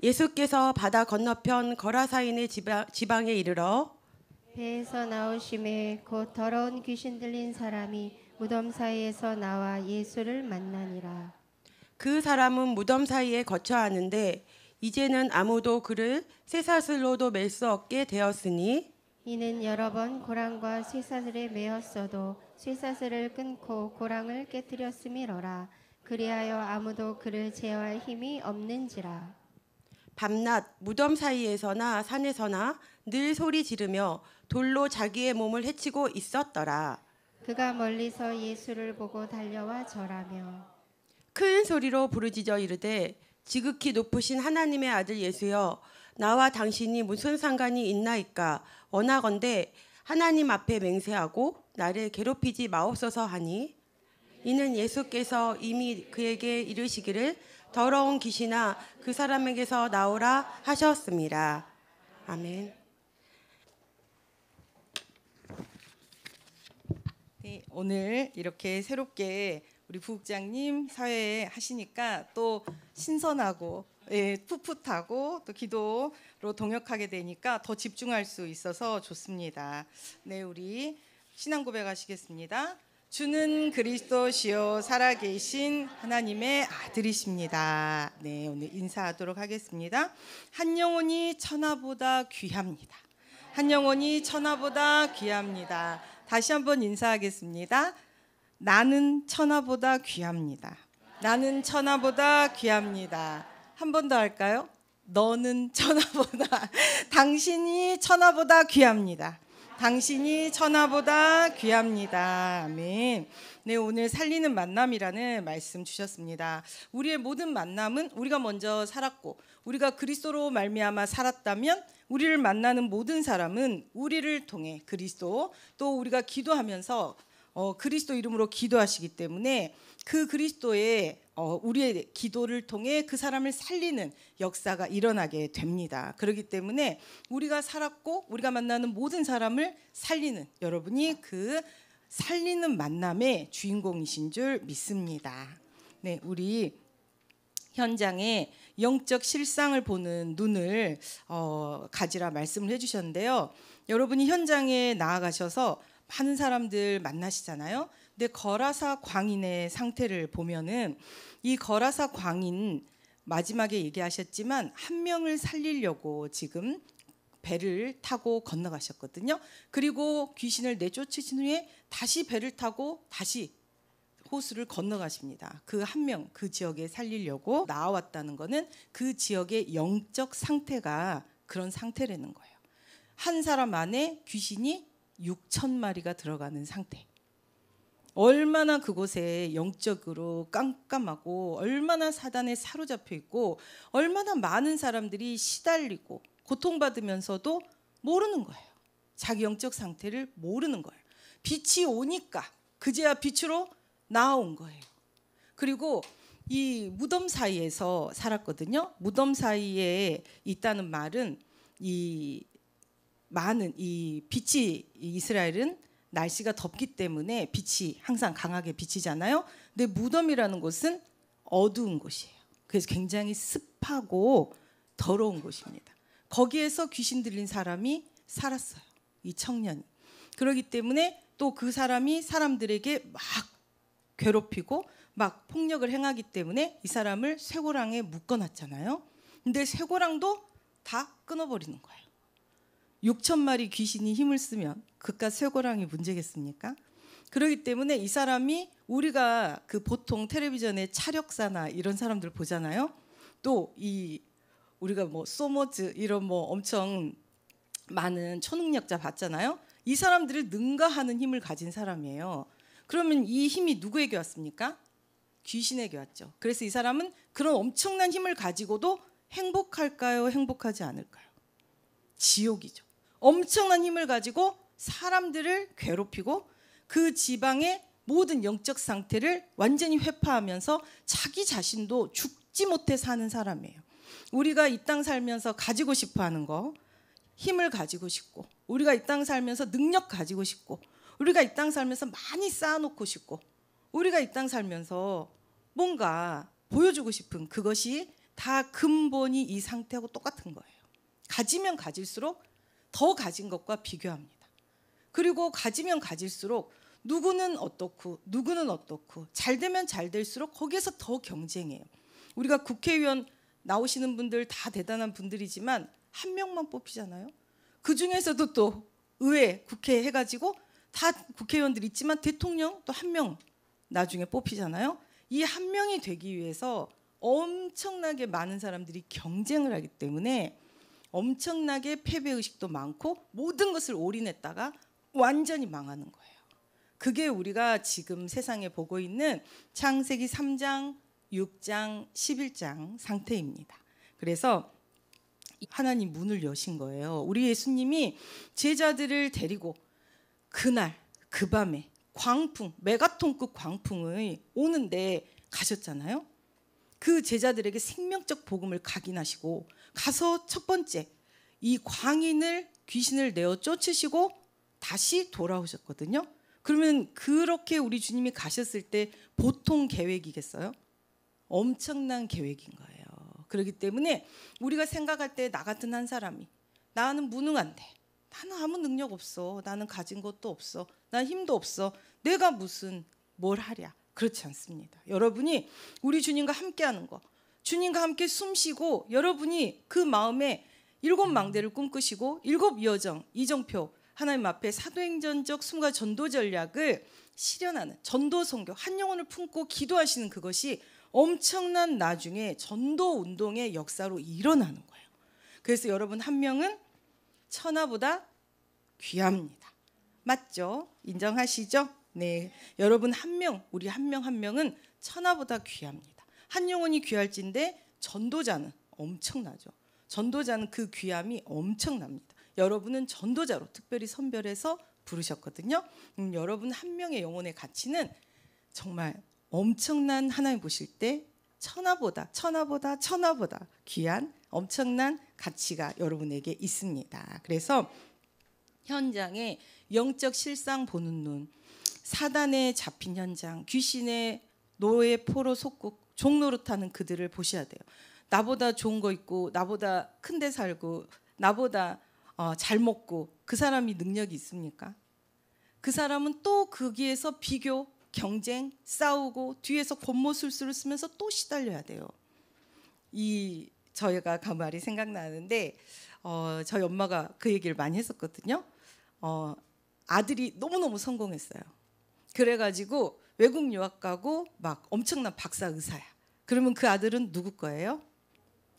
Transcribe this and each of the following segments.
예수께서 바다 건너편 거라사인의 지방에 이르러 배에서 나오심에 곧 더러운 귀신 들린 사람이 무덤 사이에서 나와 예수를 만나니라. 그 사람은 무덤 사이에 거처하는데 이제는 아무도 그를 쇠사슬로도 맬 수 없게 되었으니 이는 여러 번 고랑과 쇠사슬에 매었어도 쇠사슬을 끊고 고랑을 깨뜨렸음이로라. 그리하여 아무도 그를 제어할 힘이 없는지라. 밤낮 무덤 사이에서나 산에서나 늘 소리 지르며 돌로 자기의 몸을 해치고 있었더라. 그가 멀리서 예수를 보고 달려와 절하며 큰 소리로 부르짖어 이르되 지극히 높으신 하나님의 아들 예수여, 나와 당신이 무슨 상관이 있나이까? 원하건대 하나님 앞에 맹세하고 나를 괴롭히지 마옵소서 하니, 이는 예수께서 이미 그에게 이르시기를 더러운 귀신아 그 사람에게서 나오라 하셨습니다. 아멘. 네, 오늘 이렇게 새롭게 우리 부국장님 사회 하시니까 또 신선하고 풋풋하고 또 기도로 동역하게 되니까 더 집중할 수 있어서 좋습니다. 네, 우리 신앙 고백하시겠습니다. 주는 그리스도시요 살아계신 하나님의 아들이십니다. 네, 오늘 인사하도록 하겠습니다. 한 영혼이 천하보다 귀합니다. 한 영혼이 천하보다 귀합니다. 다시 한번 인사하겠습니다. 나는 천하보다 귀합니다. 나는 천하보다 귀합니다. 한 번 더 할까요? 너는 천하보다, 당신이 천하보다 귀합니다. 당신이 천하보다 귀합니다. 아멘. 네, 오늘 살리는 만남이라는 말씀 주셨습니다. 우리의 모든 만남은 우리가 먼저 살았고 우리가 그리스도로 말미암아 살았다면 우리를 만나는 모든 사람은 우리를 통해 그리스도, 또 우리가 기도하면서 그리스도 이름으로 기도하시기 때문에 그 그리스도의 우리의 기도를 통해 그 사람을 살리는 역사가 일어나게 됩니다. 그렇기 때문에 우리가 살았고 우리가 만나는 모든 사람을 살리는, 여러분이 그 살리는 만남의 주인공이신 줄 믿습니다. 네, 우리 현장에 영적 실상을 보는 눈을 가지라 말씀을 해주셨는데요. 여러분이 현장에 나아가셔서 많은 사람들 만나시잖아요. 근데 거라사 광인의 상태를 보면은 이 거라사 광인, 마지막에 얘기하셨지만 한 명을 살리려고 지금 배를 타고 건너가셨거든요. 그리고 귀신을 내쫓으신 후에 다시 배를 타고 다시 호수를 건너가십니다. 그 한 명, 그 지역에 살리려고 나왔다는 거는 그 지역의 영적 상태가 그런 상태라는 거예요. 한 사람 안에 귀신이 6,000마리가 들어가는 상태. 얼마나 그곳에 영적으로 깜깜하고 얼마나 사단에 사로잡혀 있고 얼마나 많은 사람들이 시달리고 고통받으면서도 모르는 거예요. 자기 영적 상태를 모르는 거예요. 빛이 오니까 그제야 빛으로 나온 거예요. 그리고 이 무덤 사이에서 살았거든요. 무덤 사이에 있다는 말은 이 많은 이 빛이, 이스라엘은 날씨가 덥기 때문에 빛이 항상 강하게 비치잖아요. 근데 무덤이라는 곳은 어두운 곳이에요. 그래서 굉장히 습하고 더러운 곳입니다. 거기에서 귀신 들린 사람이 살았어요. 이 청년이. 그렇기 때문에 또 그 사람이 사람들에게 막 괴롭히고 막 폭력을 행하기 때문에 이 사람을 쇠고랑에 묶어놨잖아요. 근데 쇠고랑도 다 끊어버리는 거예요. 6,000마리 귀신이 힘을 쓰면 그깟 쇠고랑이 문제겠습니까? 그렇기 때문에 이 사람이, 우리가 그 보통 텔레비전에 차력사나 이런 사람들 보잖아요. 또 이 우리가 뭐 소머즈 이런 뭐 엄청 많은 초능력자 봤잖아요. 이 사람들을 능가하는 힘을 가진 사람이에요. 그러면 이 힘이 누구에게 왔습니까? 귀신에게 왔죠. 그래서 이 사람은 그런 엄청난 힘을 가지고도 행복할까요? 행복하지 않을까요? 지옥이죠. 엄청난 힘을 가지고 사람들을 괴롭히고 그 지방의 모든 영적 상태를 완전히 회파하면서 자기 자신도 죽지 못해 사는 사람이에요. 우리가 이 땅 살면서 가지고 싶어 하는 거, 힘을 가지고 싶고, 우리가 이 땅 살면서 능력 가지고 싶고, 우리가 이 땅 살면서 많이 쌓아놓고 싶고, 우리가 이 땅 살면서 뭔가 보여주고 싶은 그것이 다 근본이 이 상태하고 똑같은 거예요. 가지면 가질수록 더 가진 것과 비교합니다. 그리고 가지면 가질수록 누구는 어떻고 누구는 어떻고 잘 되면 잘 될수록 거기에서 더 경쟁해요. 우리가 국회의원 나오시는 분들 다 대단한 분들이지만 한 명만 뽑히잖아요. 그 중에서도 또 의회, 국회 해가지고 다 국회의원들 있지만 대통령 또 한 명 나중에 뽑히잖아요. 이 한 명이 되기 위해서 엄청나게 많은 사람들이 경쟁을 하기 때문에 엄청나게 패배의식도 많고 모든 것을 올인했다가 완전히 망하는 거예요. 그게 우리가 지금 세상에 보고 있는 창세기 3장, 6장, 11장 상태입니다. 그래서 하나님 문을 여신 거예요. 우리 예수님이 제자들을 데리고 그날 그 밤에 광풍, 메가톤급 광풍이 오는데 가셨잖아요. 그 제자들에게 생명적 복음을 각인하시고 가서 첫 번째 이 광인을 귀신을 내어 쫓으시고 다시 돌아오셨거든요. 그러면 그렇게 우리 주님이 가셨을 때 보통 계획이겠어요? 엄청난 계획인 거예요. 그렇기 때문에 우리가 생각할 때 나 같은 한 사람이 나는 무능한데 나는 아무 능력 없어. 나는 가진 것도 없어. 난 힘도 없어. 내가 무슨 뭘 하랴. 그렇지 않습니다. 여러분이 우리 주님과 함께하는 거, 주님과 함께 숨쉬고 여러분이 그 마음에 7망대를 꿈꾸시고 7여정, 이정표 하나님 앞에 사도행전적 숨과 전도 전략을 실현하는 전도 선교, 한 영혼을 품고 기도하시는 그것이 엄청난 나중에 전도 운동의 역사로 일어나는 거예요. 그래서 여러분 한 명은 천하보다 귀합니다. 맞죠? 인정하시죠? 네, 여러분 한 명, 우리 한 명 한 명은 천하보다 귀합니다. 한 영혼이 귀할진데 전도자는 엄청나죠. 전도자는 그 귀함이 엄청납니다. 여러분은 전도자로 특별히 선별해서 부르셨거든요. 여러분 한 명의 영혼의 가치는 정말 엄청난, 하나님 보실 때 천하보다 귀한 엄청난 가치가 여러분에게 있습니다. 그래서 현장에 영적 실상 보는 눈, 사단에 잡힌 현장, 귀신의 노예 포로 속국 종노릇하는 그들을 보셔야 돼요. 나보다 좋은 거 있고 나보다 큰 데 살고 나보다 잘 먹고 그 사람이 능력이 있습니까? 그 사람은 또 거기에서 비교, 경쟁, 싸우고 뒤에서 권모술수를 쓰면서 또 시달려야 돼요. 저희가 그 말이 생각나는데 저희 엄마가 그 얘기를 많이 했었거든요. 아들이 너무너무 성공했어요. 그래가지고 외국 유학 가고 막 엄청난 박사 의사야. 그러면 그 아들은 누구 거예요?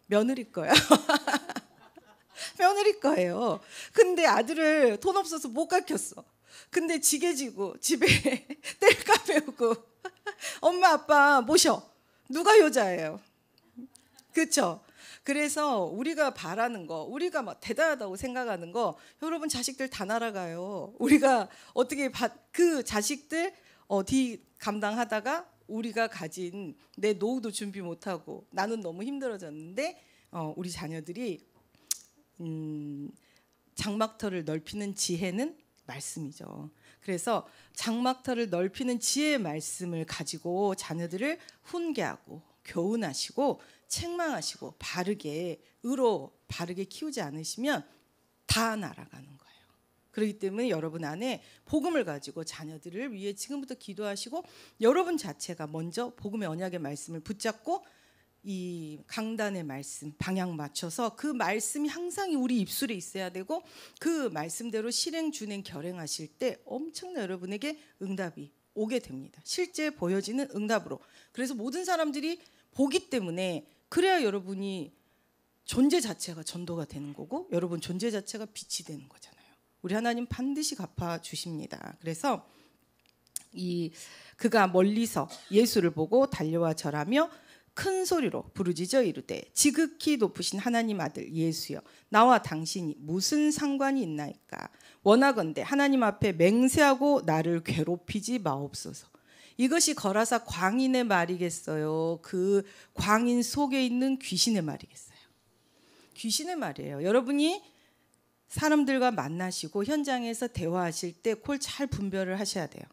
며느리 거예요. 며느리 거예요. 근데 아들을 돈 없어서 못 가르쳤어. 근데 지게 지고 집에 뗄까 배우고 엄마 아빠 모셔. 누가 효자예요? 그렇죠? 그래서 우리가 바라는 거, 우리가 막 대단하다고 생각하는 거, 여러분 자식들 다 날아가요. 우리가 어떻게 그 자식들 어디 감당하다가 우리가 가진 내 노후도 준비 못하고 나는 너무 힘들어졌는데 우리 자녀들이 장막터를 넓히는 지혜는 말씀이죠. 그래서 장막터를 넓히는 지혜의 말씀을 가지고 자녀들을 훈계하고 교훈하시고 책망하시고 바르게 의로 바르게 키우지 않으시면 다 날아가는 거예요. 그렇기 때문에 여러분 안에 복음을 가지고 자녀들을 위해 지금부터 기도하시고 여러분 자체가 먼저 복음의 언약의 말씀을 붙잡고 이 강단의 말씀 방향 맞춰서 그 말씀이 항상 우리 입술에 있어야 되고 그 말씀대로 실행 준행 결행하실 때 엄청난 여러분에게 응답이 오게 됩니다. 실제 보여지는 응답으로. 그래서 모든 사람들이 보기 때문에 그래야 여러분이 존재 자체가 전도가 되는 거고 여러분 존재 자체가 빛이 되는 거잖아요. 우리 하나님 반드시 갚아 주십니다. 그래서 그가 멀리서 예수를 보고 달려와 절하며 큰 소리로 부르짖어 이르되 지극히 높으신 하나님 아들 예수여 나와 당신이 무슨 상관이 있나이까. 원하건대 하나님 앞에 맹세하고 나를 괴롭히지 마옵소서. 이것이 거라사 광인의 말이겠어요? 그 광인 속에 있는 귀신의 말이겠어요? 귀신의 말이에요. 여러분이 사람들과 만나시고 현장에서 대화하실 때 그걸 잘 분별을 하셔야 돼요.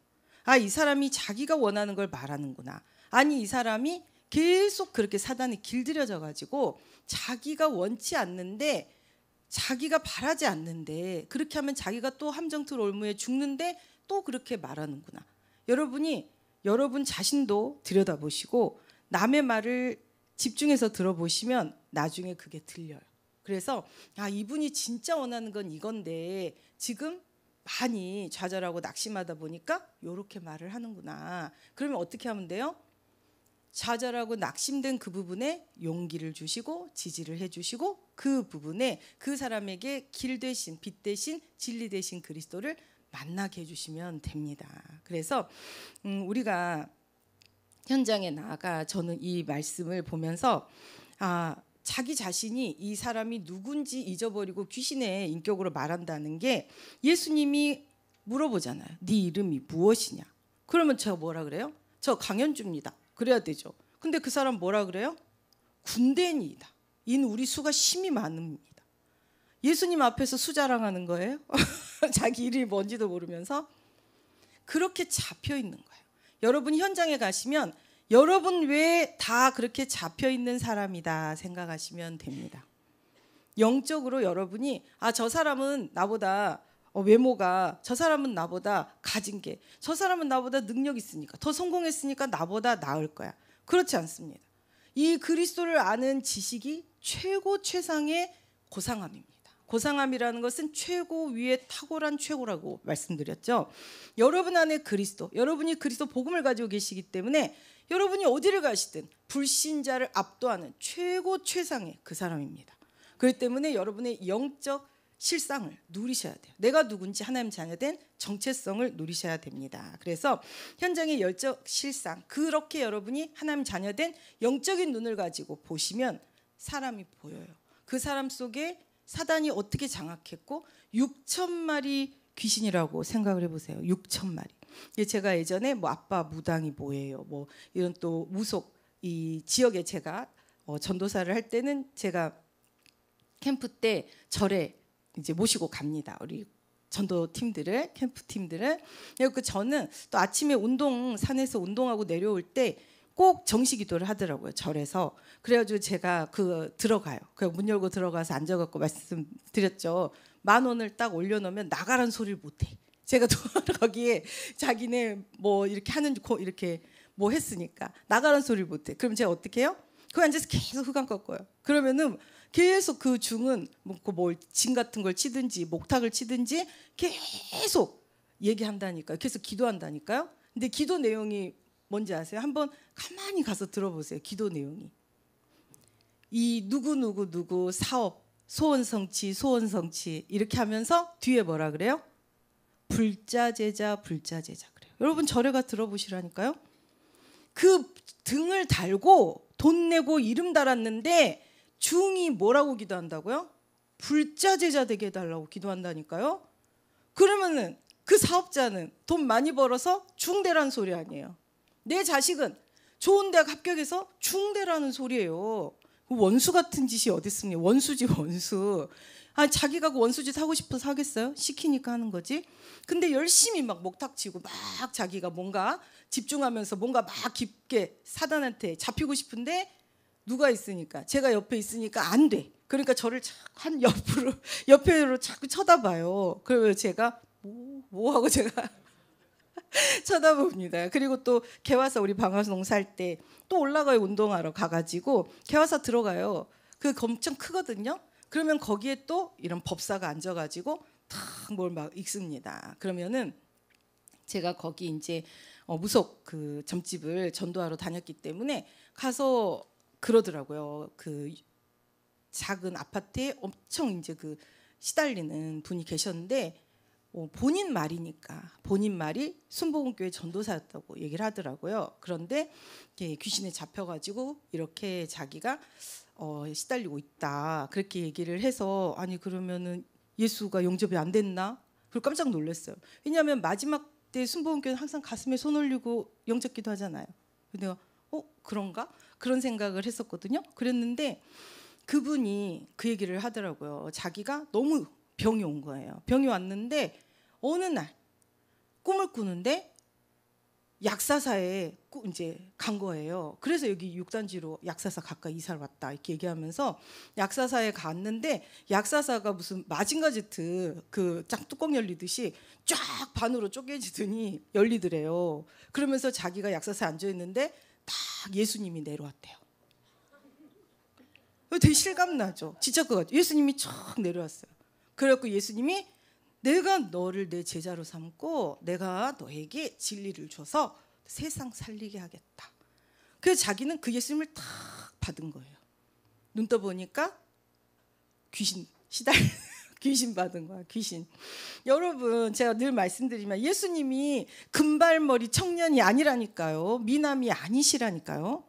이 사람이 자기가 원하는 걸 말하는구나. 아니 이 사람이 계속 그렇게 사단이 길들여져 가지고 자기가 원치 않는데, 자기가 바라지 않는데, 그렇게 하면 자기가 또 함정틀 올무에 죽는데 또 그렇게 말하는구나. 여러분이 여러분 자신도 들여다보시고 남의 말을 집중해서 들어보시면 나중에 그게 들려요. 그래서 이분이 진짜 원하는 건 이건데 지금 많이 좌절하고 낙심하다 보니까 이렇게 말을 하는구나. 그러면 어떻게 하면 돼요? 좌절하고 낙심된 그 부분에 용기를 주시고 지지를 해주시고, 그 부분에 그 사람에게 길 대신, 빛 대신, 진리 대신 그리스도를 만나게 해주시면 됩니다. 그래서 우리가 현장에 나아가 저는 이 말씀을 보면서 자기 자신이 이 사람이 누군지 잊어버리고 귀신의 인격으로 말한다는 게, 예수님이 물어보잖아요. 네 이름이 무엇이냐? 그러면 제가 뭐라 그래요? 저 강현주입니다. 그래야 되죠. 근데 그 사람 뭐라 그래요? 군대인이다. 인 우리 수가 심히 많습니다. 예수님 앞에서 수 자랑하는 거예요? 자기 이름이 뭔지도 모르면서. 그렇게 잡혀 있는 거예요. 여러분 현장에 가시면 여러분 외에 다 그렇게 잡혀 있는 사람이다 생각하시면 됩니다. 영적으로 여러분이 저 사람은 나보다 외모가, 저 사람은 나보다 가진 게, 저 사람은 나보다 능력 있으니까, 더 성공했으니까 나보다 나을 거야. 그렇지 않습니다. 이 그리스도를 아는 지식이 최고 최상의 고상함입니다. 고상함이라는 것은 최고 위에 탁월한 최고라고 말씀드렸죠. 여러분 안에 그리스도, 여러분이 그리스도 복음을 가지고 계시기 때문에 여러분이 어디를 가시든 불신자를 압도하는 최고 최상의 그 사람입니다. 그렇기 때문에 여러분의 영적 실상을 누리셔야 돼요. 내가 누군지 하나님 자녀된 정체성을 누리셔야 됩니다. 그래서 현장의 영적 실상, 그렇게 여러분이 하나님 자녀된 영적인 눈을 가지고 보시면 사람이 보여요. 그 사람 속에 사단이 어떻게 장악했고 6,000마리 귀신이라고 생각을 해보세요. 6,000마리. 제가 예전에 아빠 무당이 뭐예요, 이런 또 무속 이 지역에 제가 전도사를 할 때는 제가 캠프 때 절에 이제 모시고 갑니다. 우리 전도 팀들을, 캠프 팀들을. 그리고 저는 또 아침에 산에서 운동하고 내려올 때 꼭 정시기도를 하더라고요, 절에서. 그래가지고 제가 들어가요. 그냥 문 열고 들어가서 앉아갖고 말씀드렸죠. 10,000원을 딱 올려놓으면 나가란 소리를 못해. 제가 또 거기에 자기네 이렇게 하는 이렇게 했으니까 나가란 소리를 못해. 그럼 제가 어떻게 해요? 거기 앉아서 계속 흑암 꺾어요. 그러면은 계속 그 중은 진 같은 걸 치든지 목탁을 치든지 계속 얘기한다니까요. 계속 기도한다니까요. 근데 기도 내용이 뭔지 아세요? 한번 가만히 가서 들어보세요. 기도 내용이. 이 누구 사업 소원성취 이렇게 하면서 뒤에 뭐라 그래요? 불자제자 그래요. 여러분 절에 가 들어보시라니까요. 그 등을 달고 돈 내고 이름 달았는데 중이 뭐라고 기도한다고요? 불자제자 되게 해달라고 기도한다니까요. 그러면은 그 사업자는 돈 많이 벌어서 중대라는 소리 아니에요. 내 자식은 좋은 대학 합격해서 중대라는 소리예요. 원수 같은 짓이 어디 있습니까? 원수지 원수. 자기가 그 원수짓 하고 싶어서 하겠어요? 시키니까 하는 거지. 근데 열심히 목탁치고 자기가 뭔가 집중하면서 뭔가 깊게 사단한테 잡히고 싶은데 누가 있으니까, 제가 옆에 있으니까 안 돼. 그러니까 저를 한 옆으로 자꾸 쳐다봐요. 그러면 제가 뭐 하고 제가 쳐다봅니다. 그리고 또 개화사 우리 방화동 살 때 또 올라가요. 운동하러 가가지고 개화사 들어가요. 그 엄청 크거든요. 그러면 거기에 또 이런 법사가 앉아가지고 탁 뭘 읽습니다. 그러면은 제가 거기 이제 무속 그 점집을 전도하러 다녔기 때문에 가서 그러더라고요. 그 작은 아파트에 엄청 이제 시달리는 분이 계셨는데 본인 말이니까, 본인 말이 순복음교회 전도사였다고 얘기를 하더라고요. 그런데 귀신에 잡혀가지고 이렇게 자기가 시달리고 있다 그렇게 얘기를 해서, 아니 그러면은 예수가 영접이 안 됐나? 그리고 깜짝 놀랐어요. 왜냐하면 마지막 때 순복음교회는 항상 가슴에 손 올리고 영접기도 하잖아요. 근데 그런가? 그런 생각을 했었거든요. 그랬는데 그분이 그 얘기를 하더라고요. 자기가 너무 병이 온 거예요. 병이 왔는데 어느 날 꿈을 꾸는데 약사사에 이제 간 거예요. 그래서 여기 6단지로 약사사 가까이 이사를 왔다 이렇게 얘기하면서 약사사에 갔는데 약사사가 무슨 마징가 제트 그 짝뚜껑 열리듯이 쫙 반으로 쪼개지더니 열리더래요. 그러면서 자기가 약사사에 앉아 있는데 딱 예수님이 내려왔대요. 되게 실감나죠. 진짜 그거 같아요. 예수님이 쫙 내려왔어요. 그래갖고 예수님이 내가 너를 내 제자로 삼고 내가 너에게 진리를 줘서 세상 살리게 하겠다. 그래서 자기는 그 예수님을 딱 받은 거예요. 눈 떠보니까 귀신 귀신 받은 거야. 귀신. 여러분 제가 늘 말씀드리지만 예수님이 금발머리 청년이 아니라니까요. 미남이 아니시라니까요.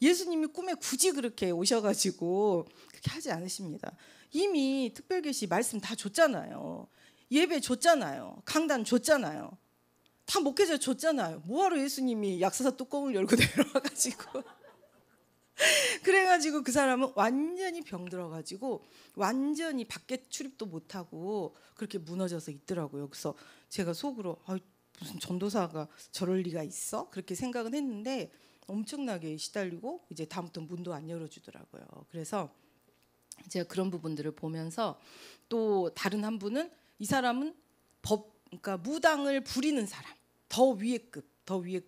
예수님이 꿈에 굳이 그렇게 오셔가지고 그렇게 하지 않으십니다. 이미 특별계시 말씀 다 줬잖아요. 예배 줬잖아요. 강단 줬잖아요. 다 목회자 줬잖아요. 뭐하러 예수님이 약사사 뚜껑을 열고 내려와가지고 그래가지고 그 사람은 완전히 병들어가지고 완전히 밖에 출입도 못하고 그렇게 무너져서 있더라고요. 그래서 제가 속으로 무슨 전도사가 저럴 리가 있어? 그렇게 생각은 했는데 엄청나게 시달리고 이제 다음부터 문도 안 열어주더라고요. 그래서 제가 그런 부분들을 보면서 또 다른 한 분은 이 사람은 그러니까 무당을 부리는 사람, 더 위의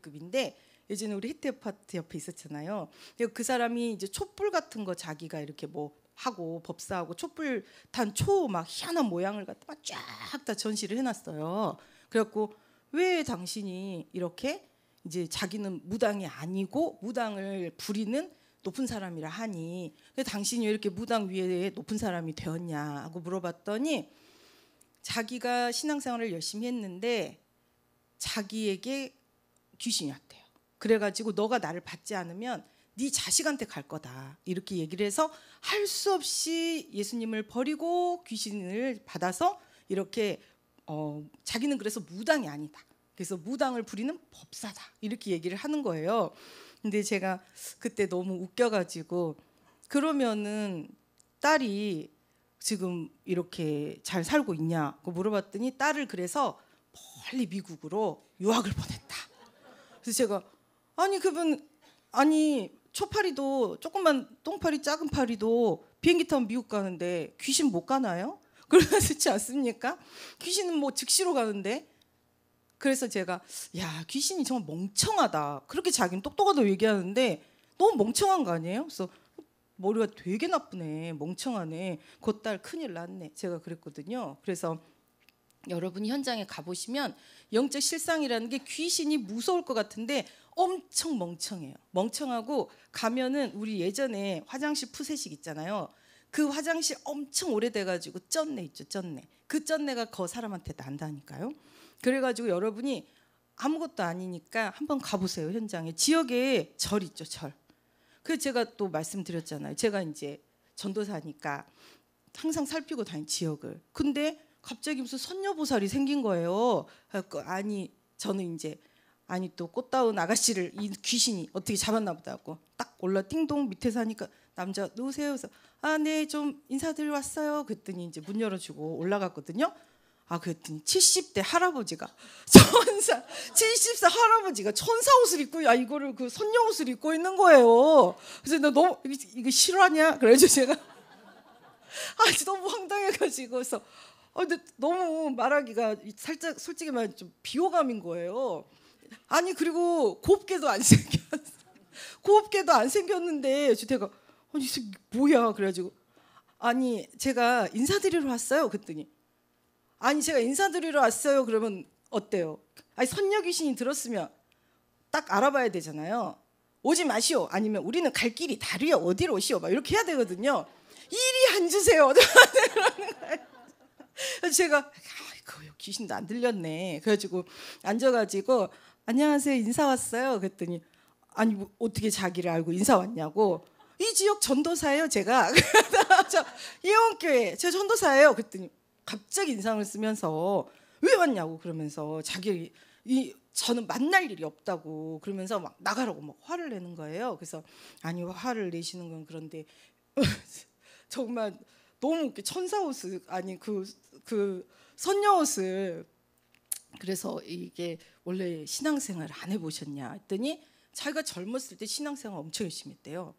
급인데 예전에 우리 히트 아파트 옆에 있었잖아요. 그 사람이 이제 촛불 같은 거 자기가 이렇게 뭐 하고 법사하고 촛불 탄 초 막 희한한 모양을 갖다 쫙 다 전시를 해놨어요. 그래갖고 왜 당신이 이렇게 이제 자기는 무당이 아니고 무당을 부리는 높은 사람이라 하니 당신이 왜 이렇게 무당 위에 높은 사람이 되었냐 하고 물어봤더니 자기가 신앙생활을 열심히 했는데 자기에게 귀신이 왔대요. 그래가지고 너가 나를 받지 않으면 네 자식한테 갈 거다 이렇게 얘기를 해서 할 수 없이 예수님을 버리고 귀신을 받아서 이렇게 자기는 그래서 무당이 아니다. 그래서 무당을 부리는 법사다 이렇게 얘기를 하는 거예요. 근데 제가 그때 너무 웃겨가지고 그러면은 딸이 지금 이렇게 잘 살고 있냐고 물어봤더니 딸을 그래서 멀리 미국으로 유학을 보냈다. 그래서 제가 아니 초파리도 조금만 똥파리 작은 파리도 비행기 타면 미국 가는데 귀신 못 가나요? 그렇지 않습니까? 귀신은 뭐 즉시로 가는데. 그래서 제가 귀신이 정말 멍청하다. 그렇게 자기는 똑똑하다고 얘기하는데 너무 멍청한 거 아니에요? 그래서 머리가 되게 나쁘네. 멍청하네. 그 딸 큰일 났네. 제가 그랬거든요. 그래서 여러분이 현장에 가보시면 영적 실상이라는 게 귀신이 무서울 것 같은데 엄청 멍청해요. 멍청하고 가면은 우리 예전에 화장실 푸세식 있잖아요. 그 화장실 엄청 오래돼가지고 쩐내 있죠. 쩐내. 그 쩐내가 그 사람한테 난다니까요. 그래가지고 여러분이 아무것도 아니니까 한번 가보세요. 현장에. 지역에 절 있죠. 절. 그래서 제가 또 말씀드렸잖아요. 제가 이제 전도사니까 항상 살피고 다닌 지역을. 근데 갑자기 무슨 선녀보살이 생긴 거예요. 저는 이제 또 꽃다운 아가씨를 이 귀신이 어떻게 잡았나 보다 하고 딱 올라 띵동 밑에서 하니까 남자 누구세요? 그래서 네 좀 인사드리러 왔어요. 그랬더니 이제 문 열어주고 올라갔거든요. 그랬더니 70대 할아버지가 70세 할아버지가 천사 옷을 입고 이거를 그 선녀 옷을 입고 있는 거예요. 그래서 나 너무 이거 실화냐? 그래가지고 제가 너무 황당해가지고 그래서 근데 너무 말하기가 살짝 솔직히 말해 좀 비호감인 거예요. 그리고 곱게도 안 생겼는데 제가 이 새끼 뭐야? 그래가지고 제가 인사드리러 왔어요. 그랬더니 제가 인사드리러 왔어요. 그러면 어때요? 선녀 귀신이 들었으면 딱 알아봐야 되잖아요. 오지 마시오. 아니면 우리는 갈 길이 다르요. 어디로 오시오. 막 이렇게 해야 되거든요. 이리 앉으세요. 그래서 제가 귀신도 안 들렸네. 그래가지고 앉아가지고 안녕하세요. 인사 왔어요. 그랬더니 뭐 어떻게 자기를 알고 인사 왔냐고. 이 지역 전도사예요. 제가. 예원교회 제 전도사예요. 그랬더니 갑자기 인상을 쓰면서 왜 왔냐고 그러면서 저는 만날 일이 없다고 그러면서 막 나가라고 막 화를 내는 거예요. 그래서 화를 내시는 건 그런데 정말 너무 천사 옷을 그 선녀 옷을 그래서 이게 원래 신앙생활 안 해보셨냐 했더니 자기가 젊었을 때 신앙생활 엄청 열심히 했대요.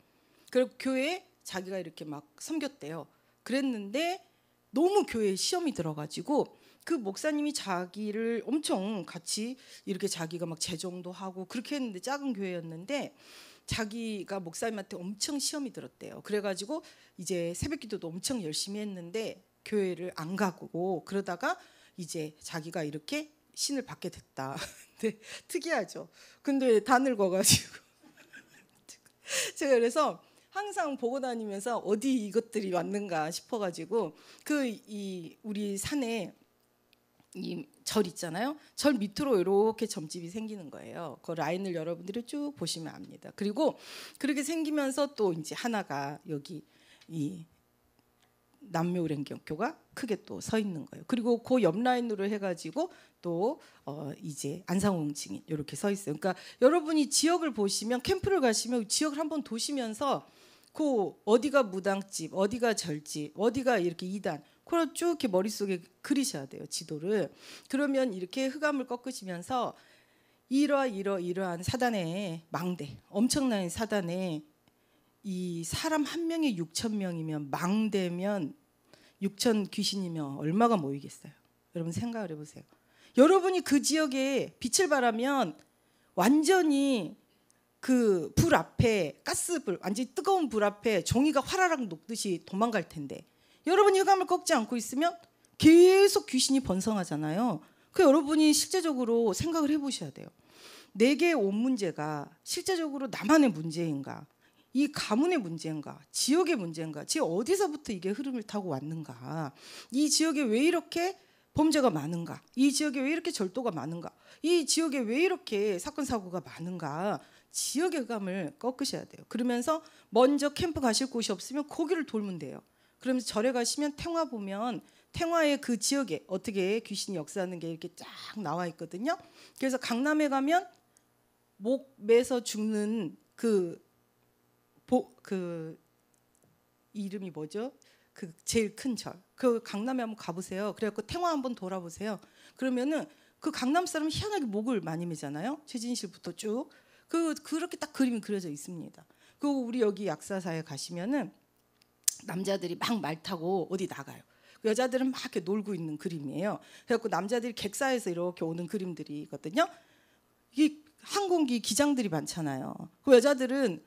그리고 교회에 자기가 이렇게 막 섬겼대요. 그랬는데 너무 교회에 시험이 들어가지고 그 목사님이 자기를 엄청 같이 이렇게 자기가 막 재정도 하고 그렇게 했는데 작은 교회였는데 자기가 목사님한테 엄청 시험이 들었대요. 그래가지고 이제 새벽기도도 엄청 열심히 했는데 교회를 안 가고 그러다가 이제 자기가 이렇게 신을 받게 됐다. 근데 특이하죠. 근데 다 늙어가지고 제가 그래서 항상 보고 다니면서 어디 이것들이 왔는가 싶어가지고 우리 산에 이 절 있잖아요. 절 밑으로 이렇게 점집이 생기는 거예요. 그 라인을 여러분들이 쭉 보시면 압니다. 그리고 그렇게 생기면서 또 이제 하나가 여기 이 남묘랭교가 크게 또 서 있는 거예요. 그리고 그 옆 라인으로 해가지고 또 이제 안상홍증인 이렇게 서 있어요. 그러니까 여러분이 지역을 보시면 캠프를 가시면 지역을 한번 도시면서 그 어디가 무당집, 어디가 절집, 어디가 이렇게 이단, 그걸 쭉 이렇게 머릿속에 그리셔야 돼요. 지도를. 그러면 이렇게 흑암을 꺾으시면서 이러한 사단의 망대, 엄청난 사단의 이 사람 한 명이 6,000명이면 망대면 6,000 귀신이면 얼마가 모이겠어요? 여러분 생각을 해보세요. 여러분이 그 지역에 빛을 발하면 완전히 그 불 앞에 가스불, 완전히 뜨거운 불 앞에 종이가 화라락 녹듯이 도망갈 텐데 여러분이 흑암을 꺾지 않고 있으면 계속 귀신이 번성하잖아요. 그 여러분이 실제적으로 생각을 해보셔야 돼요. 내게 온 문제가 실제적으로 나만의 문제인가? 이 가문의 문제인가? 지역의 문제인가? 지금 어디서부터 이게 흐름을 타고 왔는가? 이 지역에 왜 이렇게 범죄가 많은가? 이 지역에 왜 이렇게 절도가 많은가? 이 지역에 왜 이렇게 사건 사고가 많은가? 지역의 흑암을 꺾으셔야 돼요. 그러면서 먼저 캠프 가실 곳이 없으면 거기를 돌면 돼요. 그러면서 절에 가시면 탱화 보면 탱화의 그 지역에 어떻게 귀신이 역사하는 게 이렇게 쫙 나와 있거든요. 그래서 강남에 가면 목 매서 죽는 그 이름이 뭐죠? 그 제일 큰 절. 그 강남에 한번 가보세요. 그래갖고 탱화 한번 돌아보세요. 그러면은 그 강남 사람 희한하게 목을 많이 매잖아요. 최진실부터 쭉. 그렇게 딱 그림이 그려져 있습니다. 그리고 우리 여기 약사사에 가시면은 남자들이 막 말 타고 어디 나가요. 여자들은 막 이렇게 놀고 있는 그림이에요. 그래갖고 남자들이 객사에서 이렇게 오는 그림들이거든요. 이 항공기 기장들이 많잖아요. 그 여자들은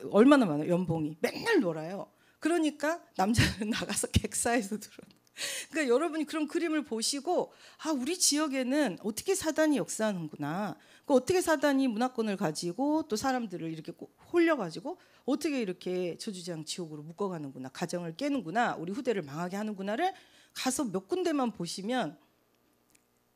얼마나 많아요? 연봉이 맨날 놀아요. 그러니까 남자는 나가서 객사에서 들어. 그러니까 여러분이 그런 그림을 보시고 우리 지역에는 어떻게 사단이 역사하는구나. 어떻게 사단이 문화권을 가지고 또 사람들을 이렇게 홀려가지고 어떻게 이렇게 저주지ang 지옥으로 묶어가는구나. 가정을 깨는구나. 우리 후대를 망하게 하는구나를 가서 몇 군데만 보시면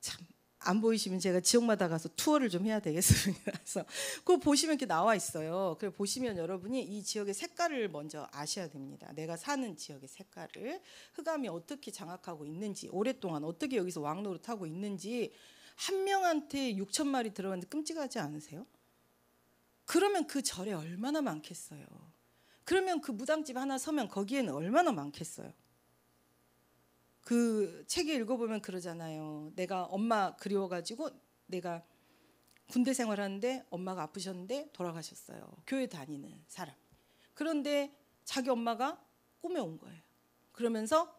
참 안 보이시면 제가 지역마다 가서 투어를 좀 해야 되겠습니다. 그래서 그거 보시면 이렇게 나와 있어요. 그래 보시면 여러분이 이 지역의 색깔을 먼저 아셔야 됩니다. 내가 사는 지역의 색깔을 흑암이 어떻게 장악하고 있는지 오랫동안 어떻게 여기서 왕노릇하고 있는지 한 명한테 6,000마리 들어갔는데 끔찍하지 않으세요? 그러면 그 절에 얼마나 많겠어요. 그러면 그 무당집 하나 서면 거기에는 얼마나 많겠어요. 그 책에 읽어보면 그러잖아요. 내가 엄마 그리워가지고 내가 군대 생활하는데 엄마가 아프셨는데 돌아가셨어요. 교회 다니는 사람. 그런데 자기 엄마가 꿈에 온 거예요. 그러면서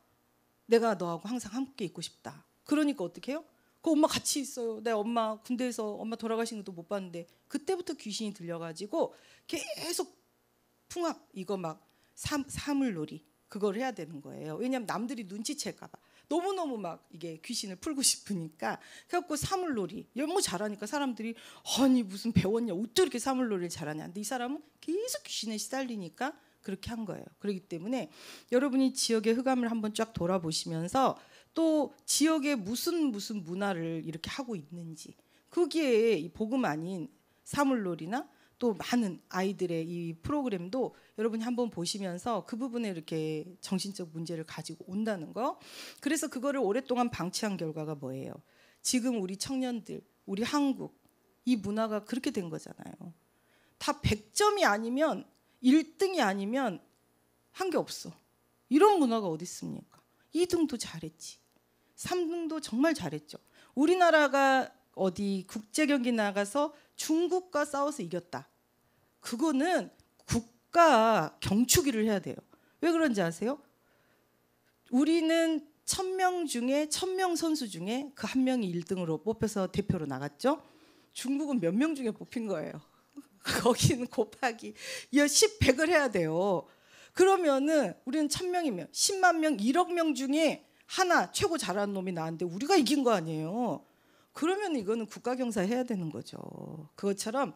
내가 너하고 항상 함께 있고 싶다. 그러니까 어떻게 해요? 그 엄마 같이 있어요. 내 엄마 군대에서 엄마 돌아가신 것도 못 봤는데 그때부터 귀신이 들려가지고 계속 풍악 이거 막 사물놀이 그걸 해야 되는 거예요. 왜냐하면 남들이 눈치챌까 봐. 너무너무 막 이게 귀신을 풀고 싶으니까. 그래갖고 사물놀이 너무 잘하니까 사람들이 아니 무슨 배웠냐 어떻게 이렇게 사물놀이를 잘하냐. 근데 이 사람은 계속 귀신에 시달리니까 그렇게 한 거예요. 그렇기 때문에 여러분이 지역의 흑암을 한번 쫙 돌아보시면서 또 지역에 무슨 문화를 이렇게 하고 있는지 거기에 이 복음 아닌 사물놀이나 또 많은 아이들의 이 프로그램도 여러분이 한번 보시면서 그 부분에 이렇게 정신적 문제를 가지고 온다는 거. 그래서 그거를 오랫동안 방치한 결과가 뭐예요? 지금 우리 청년들, 우리 한국 이 문화가 그렇게 된 거잖아요. 다 100점이 아니면 1등이 아니면 한 게 없어. 이런 문화가 어디 있습니까? 2등도 잘했지. 3등도 정말 잘했죠. 우리나라가 어디 국제 경기 나가서 중국과 싸워서 이겼다. 그거는 국가 경축일을 해야 돼요. 왜 그런지 아세요? 우리는 1000명 중에 1000명 선수 중에 그 한 명이 1등으로 뽑혀서 대표로 나갔죠. 중국은 몇 명 중에 뽑힌 거예요. 거기는 곱하기 10, 100을 해야 돼요. 그러면은 우리는 1000명이면 10만 명, 1억 명 중에 하나 최고 잘하는 놈이 나왔는데 우리가 이긴 거 아니에요. 그러면 이거는 국가 경사 해야 되는 거죠. 그것처럼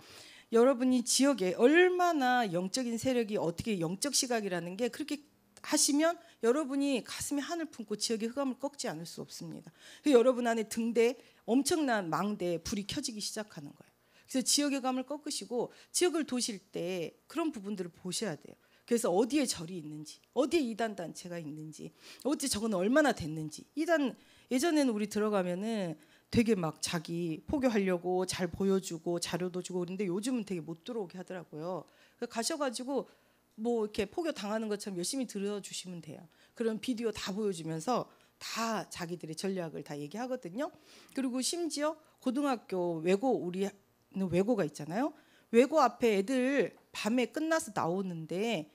여러분이 지역에 얼마나 영적인 세력이 어떻게 영적 시각이라는 게 그렇게 하시면 여러분이 가슴에 한을 품고 지역의 흑암을 꺾지 않을 수 없습니다. 여러분 안에 등대 엄청난 망대에 불이 켜지기 시작하는 거예요. 그래서 지역의 감을 꺾으시고 지역을 도실 때 그런 부분들을 보셔야 돼요. 그래서 어디에 절이 있는지, 어디에 이단 단체가 있는지, 어디 저건 얼마나 됐는지. 이단 예전에는 우리 들어가면은 되게 막 자기 포교하려고 잘 보여주고 자료도 주고 그런데 요즘은 되게 못 들어오게 하더라고요. 가셔가지고 뭐 이렇게 포교 당하는 것처럼 열심히 들어주시면 돼요. 그런 비디오 다 보여주면서 다 자기들의 전략을 다 얘기하거든요. 그리고 심지어 고등학교 외고 우리는 외고가 있잖아요. 외고 앞에 애들 밤에 끝나서 나오는데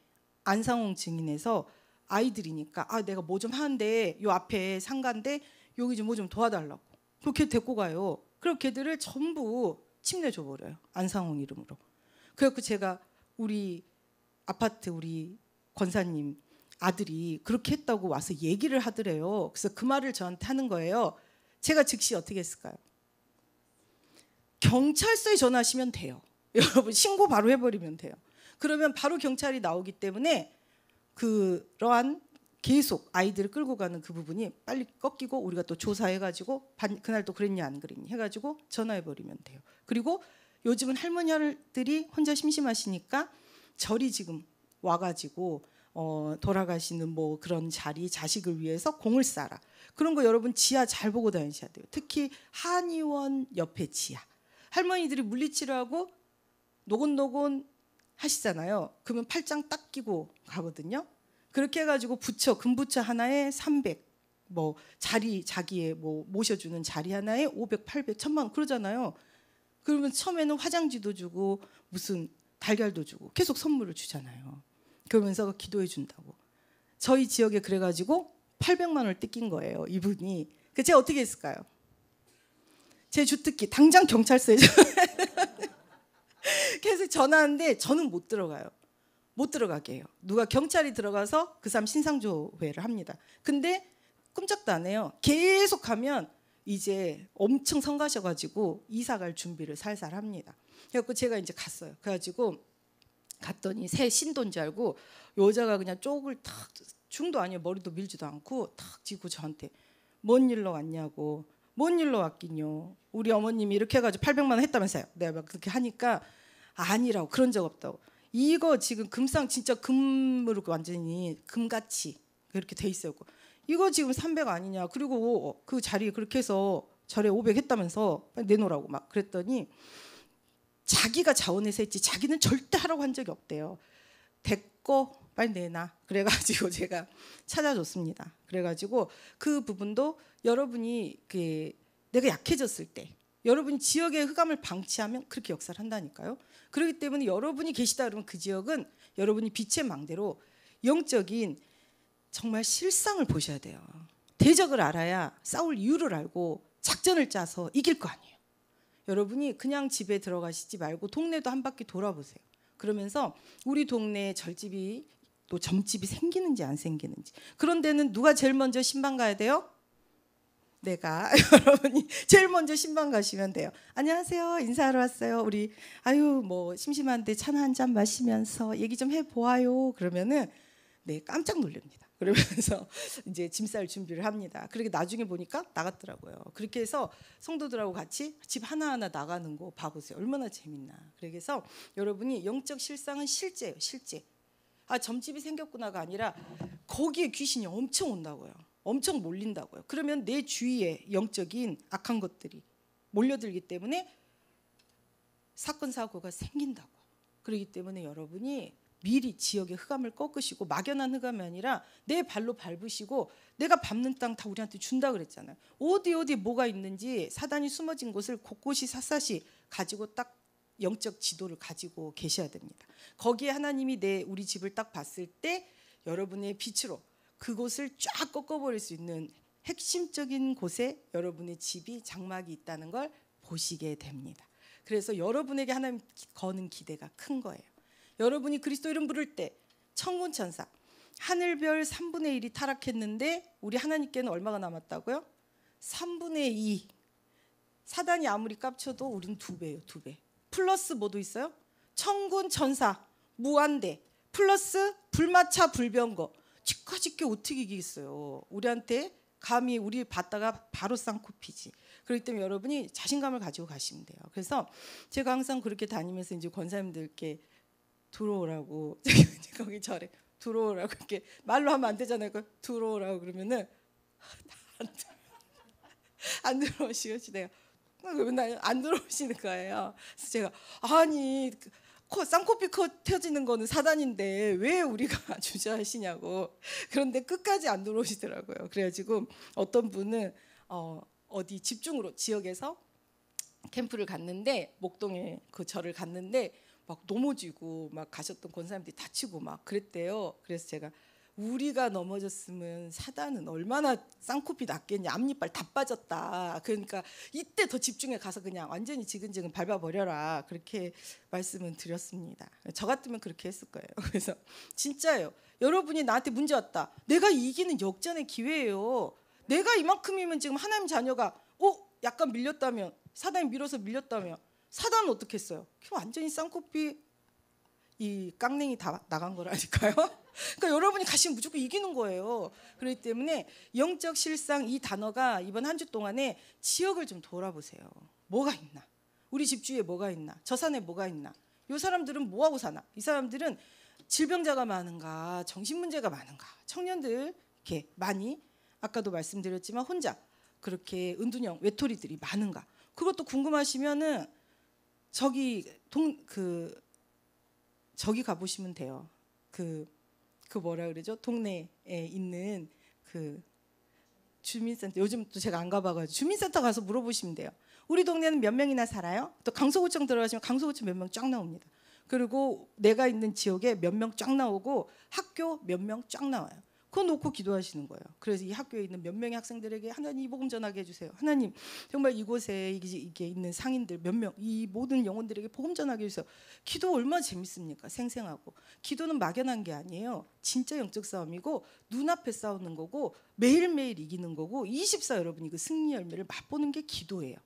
안상홍 증인에서 아이들이니까 내가 뭐 좀 하는데 요 앞에 상가인데 여기 좀 뭐 좀 도와달라고. 그렇게 데리고 가요. 그럼 걔들을 전부 침례 줘버려요. 안상홍 이름으로. 그래갖고 제가 우리 아파트 우리 권사님 아들이 그렇게 했다고 와서 얘기를 하더래요. 그래서 그 말을 저한테 하는 거예요. 제가 즉시 어떻게 했을까요? 경찰서에 전화하시면 돼요. 여러분 신고 바로 해버리면 돼요. 그러면 바로 경찰이 나오기 때문에 그러한 계속 아이들을 끌고 가는 그 부분이 빨리 꺾이고 우리가 또 조사해가지고 그날 또 그랬냐 안 그랬냐 해가지고 전화해버리면 돼요. 그리고 요즘은 할머니들이 혼자 심심하시니까 절이 지금 와가지고 돌아가시는 뭐 그런 자리 자식을 위해서 공을 쌓아라. 그런 거 여러분 지하 잘 보고 다니셔야 돼요. 특히 한의원 옆에 지하. 할머니들이 물리치료하고 노곤노곤 하시잖아요. 그러면 팔짱 딱 끼고 가거든요. 그렇게 해가지고 부처 금부처 하나에 300, 뭐 자리 자기의 뭐 모셔주는 자리 하나에 500, 800, 1000만 그러잖아요. 그러면 처음에는 화장지도 주고 무슨 달걀도 주고 계속 선물을 주잖아요. 그러면서 기도해 준다고. 저희 지역에 그래가지고 800만 원을 뜯긴 거예요. 이분이. 그래서 제가 어떻게 했을까요? 제 주특기 당장 경찰서에 계속 전화하는데 저는 못 들어가요. 못 들어가게 해요. 누가 경찰이 들어가서 그 사람 신상조회를 합니다. 근데 꼼짝도 안 해요. 계속 가면 이제 엄청 성가셔가지고 이사 갈 준비를 살살 합니다. 그래갖고 제가 이제 갔어요. 그래가지고 갔더니 새 신도인 줄 알고 여자가 그냥 쪽을 탁 중도 아니에요. 머리도 밀지도 않고 탁 쥐고 저한테 뭔 일로 왔냐고. 뭔 일로 왔긴요. 우리 어머님이 이렇게 해가지고 800만 원 했다면서요. 내가 막 그렇게 하니까 아니라고 그런 적 없다고. 이거 지금 금상 진짜 금으로 완전히 금같이 그렇게 돼 있어요. 이거 지금 300 아니냐. 그리고 그 자리에 그렇게 해서 절에 500 했다면서 빨리 내놓으라고 막 그랬더니 자기가 자원해서 했지 자기는 절대 하라고 한 적이 없대요. 됐고 빨리 내놔. 그래가지고 제가 찾아줬습니다. 그래가지고 그 부분도 여러분이 내가 약해졌을 때 여러분이 지역의 흑암을 방치하면 그렇게 역사를 한다니까요. 그렇기 때문에 여러분이 계시다 그러면 그 지역은 여러분이 빛의 망대로 영적인 정말 실상을 보셔야 돼요. 대적을 알아야 싸울 이유를 알고 작전을 짜서 이길 거 아니에요. 여러분이 그냥 집에 들어가시지 말고 동네도 한 바퀴 돌아보세요. 그러면서 우리 동네에 절집이 또 점집이 생기는지 안 생기는지. 그런 데는 누가 제일 먼저 신방 가야 돼요? 내가. 여러분이 제일 먼저 신방 가시면 돼요. 안녕하세요. 인사하러 왔어요. 우리 뭐 심심한데 차 한 잔 마시면서 얘기 좀 해보아요. 그러면은 네 깜짝 놀랍니다. 그러면서 이제 짐 쌀 준비를 합니다. 그렇게 나중에 보니까 나갔더라고요. 그렇게 해서 성도들하고 같이 집 하나하나 나가는 거 봐보세요. 얼마나 재밌나. 그래서 여러분이 영적 실상은 실제예요. 실제. 점집이 생겼구나가 아니라 거기에 귀신이 엄청 온다고요. 엄청 몰린다고요. 그러면 내 주위에 영적인 악한 것들이 몰려들기 때문에 사건 사고가 생긴다고. 그렇기 때문에 여러분이 미리 지역의 흑암을 꺾으시고 막연한 흑암이 아니라 내 발로 밟으시고 내가 밟는 땅 다 우리한테 준다 그랬잖아요. 어디 뭐가 있는지 사단이 숨어진 곳을 곳곳이 샅샅이 가지고 딱 영적 지도를 가지고 계셔야 됩니다. 거기에 하나님이 우리 집을 딱 봤을 때 여러분의 빛으로 그곳을 쫙 꺾어버릴 수 있는 핵심적인 곳에 여러분의 집이 장막이 있다는 걸 보시게 됩니다. 그래서 여러분에게 하나님 거는 기대가 큰 거예요. 여러분이 그리스도 이름 부를 때 천군 천사 하늘별 3분의 1이 타락했는데 우리 하나님께는 얼마가 남았다고요? 3분의 2. 사단이 아무리 깝쳐도 우리는 2배예요. 2배. 플러스 뭐도 있어요? 천군 천사 무한대 플러스 불마차 불병거. 치과짓게 어떻게 이기겠어요? 우리한테 감히 우리 봤다가 바로 쌍코피지. 그렇기 때문에 여러분이 자신감을 가지고 가시면 돼요. 그래서 제가 항상 그렇게 다니면서 이제 권사님들께 들어오라고 거기 절에 들어오라고 이렇게 말로 하면 안 되잖아요. 들어오라고 그러면은 안 들어오시고 맨날 안 들어오시는 거예요. 그래서 제가 아니 쌍코피 터지는 거는 사단인데 왜 우리가 주저하시냐고. 그런데 끝까지 안 들어오시더라고요. 그래가지고 어떤 분은 어디 집중으로 지역에서 캠프를 갔는데 목동에 그 절을 갔는데 막 넘어지고 막 가셨던 권사님들이 다치고 막 그랬대요. 그래서 제가 우리가 넘어졌으면 사단은 얼마나 쌍코피 났겠냐. 앞니빨 다 빠졌다. 그러니까 이때 더 집중해 가서 그냥 완전히 지근지근 밟아버려라. 그렇게 말씀을 드렸습니다. 저 같으면 그렇게 했을 거예요. 그래서 진짜예요. 여러분이 나한테 문제 왔다. 내가 이기는 역전의 기회예요. 내가 이만큼이면 지금 하나님 자녀가 약간 밀렸다면 사단이 밀어서 밀렸다면 사단은 어떻게 했어요? 완전히 쌍코피 이 깡냉이 다 나간 거라니까요. 그러니까 여러분이 가시면 무조건 이기는 거예요. 그렇기 때문에 영적 실상 이 단어가 이번 한 주 동안에 지역을 좀 돌아보세요. 뭐가 있나? 우리 집 주위에 뭐가 있나? 저 산에 뭐가 있나? 이 사람들은 뭐하고 사나? 이 사람들은 질병자가 많은가? 정신문제가 많은가? 청년들 이렇게 많이 아까도 말씀드렸지만 혼자 그렇게 은둔형 외톨이들이 많은가? 그것도 궁금하시면은 저기 가보시면 돼요. 그 뭐라 그러죠? 동네에 있는 그 주민센터. 요즘 또 제가 안 가봐가지고 주민센터 가서 물어보시면 돼요. 우리 동네는 몇 명이나 살아요? 또 강서구청 들어가시면 강서구청 몇 명 쫙 나옵니다. 그리고 내가 있는 지역에 몇 명 쫙 나오고 학교 몇 명 쫙 나와요. 그거 놓고 기도하시는 거예요. 그래서 이 학교에 있는 몇 명의 학생들에게 하나님 이 복음 전하게 해주세요. 하나님 정말 이곳에 이게 있는 상인들 몇 명, 이 모든 영혼들에게 복음 전하게 해주세요. 기도 얼마나 재밌습니까? 생생하고. 기도는 막연한 게 아니에요. 진짜 영적 싸움이고 눈앞에 싸우는 거고 매일매일 이기는 거고 24 여러분이 그 승리 열매를 맛보는 게 기도예요.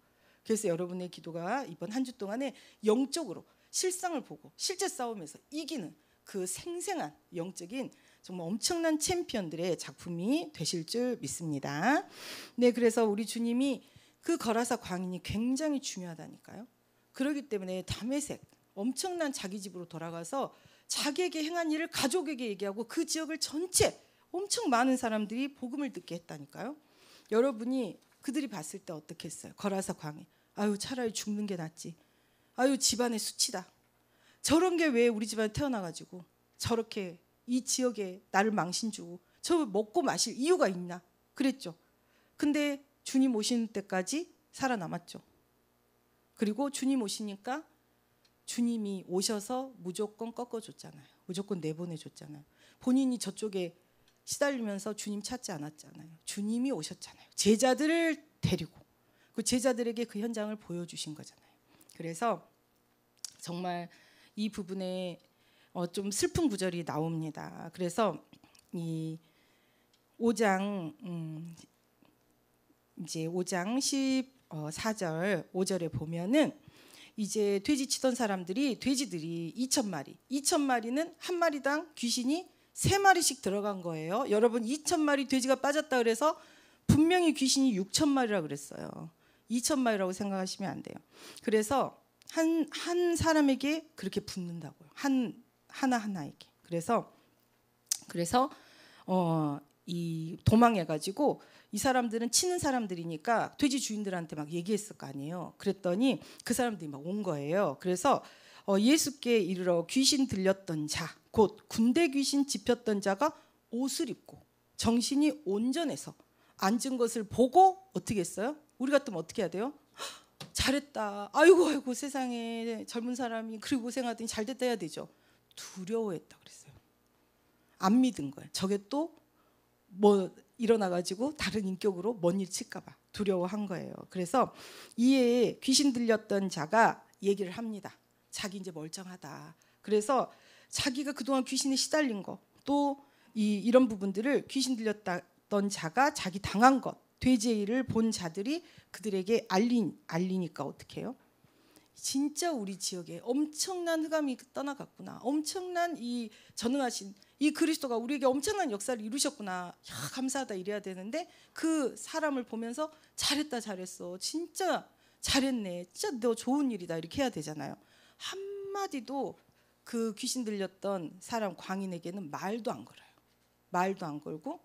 그래서 여러분의 기도가 이번 한 주 동안에 영적으로 실상을 보고 실제 싸움에서 이기는 그 생생한 영적인 정말 엄청난 챔피언들의 작품이 되실 줄 믿습니다. 네, 그래서 우리 주님이 그 거라사 광인이 굉장히 중요하다니까요. 그렇기 때문에 다메섹 엄청난 자기 집으로 돌아가서 자기에게 행한 일을 가족에게 얘기하고 그 지역을 전체 엄청 많은 사람들이 복음을 듣게 했다니까요. 여러분이 그들이 봤을 때 어떻게 했어요? 거라사 광인. 아유 차라리 죽는 게 낫지. 아유 집안의 수치다. 저런 게 왜 우리 집안에 태어나가지고 저렇게 이 지역에 나를 망신 주고 저 먹고 마실 이유가 있나 그랬죠. 근데 주님 오시는 때까지 살아남았죠. 그리고 주님 오시니까 주님이 오셔서 무조건 꺾어줬잖아요. 무조건 내보내줬잖아요. 본인이 저쪽에 시달리면서 주님 찾지 않았잖아요. 주님이 오셨잖아요. 제자들을 데리고 그 제자들에게 그 현장을 보여주신 거잖아요. 그래서 정말 이 부분에 좀 슬픈 구절이 나옵니다. 그래서 이 5장 이제 5장 14절 5절에 보면은 이제 돼지 치던 사람들이 돼지들이 2,000마리는 한 마리당 귀신이 3마리씩 들어간 거예요. 여러분 2,000마리 돼지가 빠졌다 그래서 분명히 귀신이 6,000마리라 그랬어요. 2,000마리라고 생각하시면 안 돼요. 그래서 한 사람에게 그렇게 붙는다고요. 하나하나에게. 그래서 이 도망해가지고 이 사람들은 치는 사람들이니까 돼지 주인들한테 막 얘기했을 거 아니에요. 그랬더니 그 사람들이 막 온 거예요. 그래서 예수께 이르러 귀신 들렸던 자, 곧 군대 귀신 집혔던 자가 옷을 입고 정신이 온전해서 앉은 것을 보고 어떻게 했어요? 우리 같으면 어떻게 해야 돼요? 잘했다. 아이고 아이고 세상에 젊은 사람이 그리고 고생하더니 잘됐다 해야 되죠. 두려워했다 그랬어요. 안 믿은 거예요. 저게 또 뭐 일어나가지고 다른 인격으로 뭔 일 칠까봐 두려워한 거예요. 그래서 이에 귀신 들렸던 자가 얘기를 합니다. 자기 이제 멀쩡하다. 그래서 자기가 그동안 귀신에 시달린 거, 또 이런 부분들을 귀신 들렸던 자가 자기 당한 것, 돼지의 일을 본 자들이 그들에게 알리니까 어떻게 해요? 진짜 우리 지역에 엄청난 흑암이 떠나갔구나. 엄청난 이 전능하신 이 그리스도가 우리에게 엄청난 역사를 이루셨구나. 야, 감사하다 이래야 되는데 그 사람을 보면서 잘했다 잘했어. 진짜 잘했네. 진짜 너 좋은 일이다. 이렇게 해야 되잖아요. 한마디도 그 귀신 들렸던 사람 광인에게는 말도 안 걸어요. 말도 안 걸고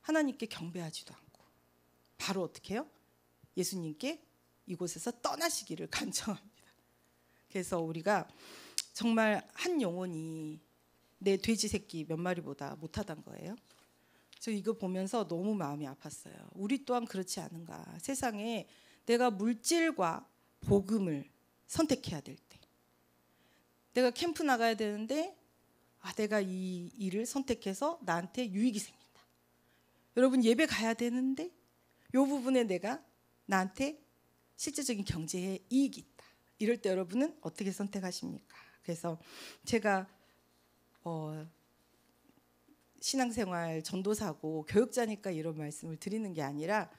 하나님께 경배하지도 않고 바로 어떻게 해요? 예수님께 이곳에서 떠나시기를 간청합니다. 그래서 우리가 정말 한 영혼이 내 돼지 새끼 몇 마리보다 못하단 거예요. 저 이거 보면서 너무 마음이 아팠어요. 우리 또한 그렇지 않은가. 세상에 내가 물질과 복음을 선택해야 될 때, 내가 캠프 나가야 되는데 내가 이 일을 선택해서 나한테 유익이 생긴다. 여러분 예배 가야 되는데 이 부분에 내가 나한테 실제적인 경제에 이익이 있다. 이럴 때 여러분은 어떻게 선택하십니까? 그래서 제가 신앙생활 전도사고 교육자니까 이런 말씀을 드리는 게 아니라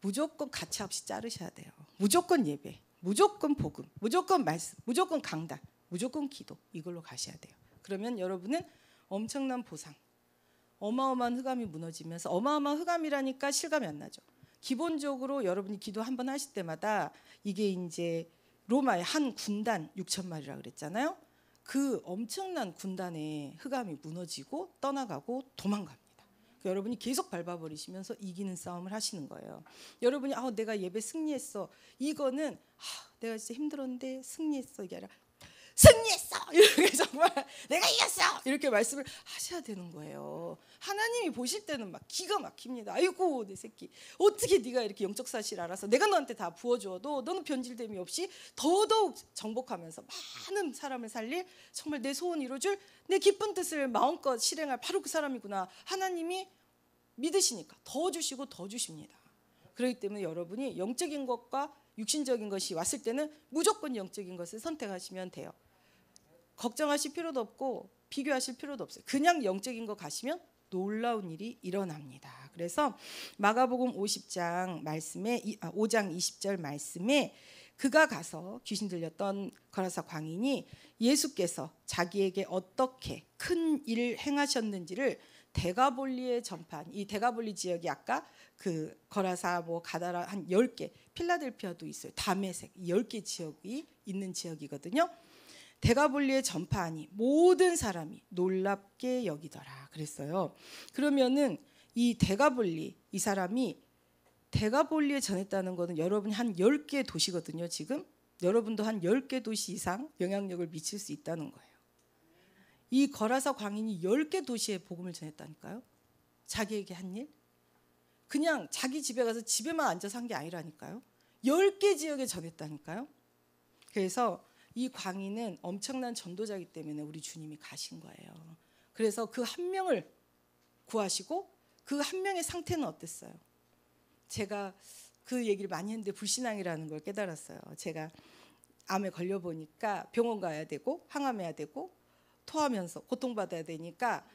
무조건 가차없이 자르셔야 돼요. 무조건 예배, 무조건 복음, 무조건 말씀, 무조건 강단, 무조건 기도 이걸로 가셔야 돼요. 그러면 여러분은 엄청난 보상, 어마어마한 흑암이 무너지면서 어마어마한 흑암이라니까 실감이 안 나죠. 기본적으로 여러분이 기도 한번 하실 때마다 이게 이제 로마의 한 군단 6,000마리라 그랬잖아요. 그 엄청난 군단의 흑암이 무너지고 떠나가고 도망갑니다. 여러분이 계속 밟아버리시면서 이기는 싸움을 하시는 거예요. 여러분이 내가 예배 승리했어. 이거는 내가 진짜 힘들었는데 승리했어. 이게 아니라 승리했어. 이렇게 정말 내가 이겼어. 이렇게 말씀을 하셔야 되는 거예요. 하나님이 보실 때는 막 기가 막힙니다. 아이고 내 새끼 어떻게 네가 이렇게 영적 사실 알아서 내가 너한테 다 부어줘도 너는 변질됨이 없이 더더욱 정복하면서 많은 사람을 살릴 정말 내 소원 이루어줄 내 기쁜 뜻을 마음껏 실행할 바로 그 사람이구나. 하나님이 믿으시니까 더 주시고 더 주십니다. 그렇기 때문에 여러분이 영적인 것과 육신적인 것이 왔을 때는 무조건 영적인 것을 선택하시면 돼요. 걱정하실 필요도 없고 비교하실 필요도 없어요. 그냥 영적인 거 가시면 놀라운 일이 일어납니다. 그래서 마가복음 50장 말씀에 5장 20절 말씀에 그가 가서 귀신 들렸던 거라사 광인이 예수께서 자기에게 어떻게 큰 일을 행하셨는지를 데가볼리에 전파한, 이 데가볼리 지역이 아까 그 거라사 가다라 한 10개, 필라델피아도 있어요. 다메섹 10개 지역이 있는 지역이거든요. 데가볼리에 전파하니 모든 사람이 놀랍게 여기더라 그랬어요. 그러면은 이 데가볼리, 이 사람이 데가볼리에 전했다는 것은 여러분이 한 10개 도시거든요. 지금 여러분도 한 10개 도시 이상 영향력을 미칠 수 있다는 거예요. 이 거라사 광인이 10개 도시에 복음을 전했다니까요. 자기에게 한 일. 그냥 자기 집에 가서 집에만 앉아서 한 게 아니라니까요. 10개 지역에 전했다니까요. 그래서 이 광인은 엄청난 전도자이기 때문에 우리 주님이 가신 거예요. 그래서 그 한 명을 구하시고 그 한 명의 상태는 어땠어요? 제가 그 얘기를 많이 했는데 불신앙이라는 걸 깨달았어요. 제가 암에 걸려보니까 병원 가야 되고 항암해야 되고 토하면서 고통받아야 되니까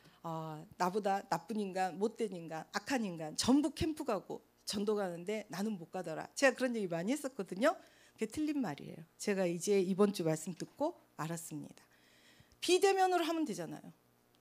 나보다 나쁜 인간, 못된 인간, 악한 인간 전부 캠프 가고 전도 가는데 나는 못 가더라. 제가 그런 얘기 많이 했었거든요. 그게 틀린 말이에요. 제가 이제 이번 주 말씀 듣고 알았습니다. 비대면으로 하면 되잖아요.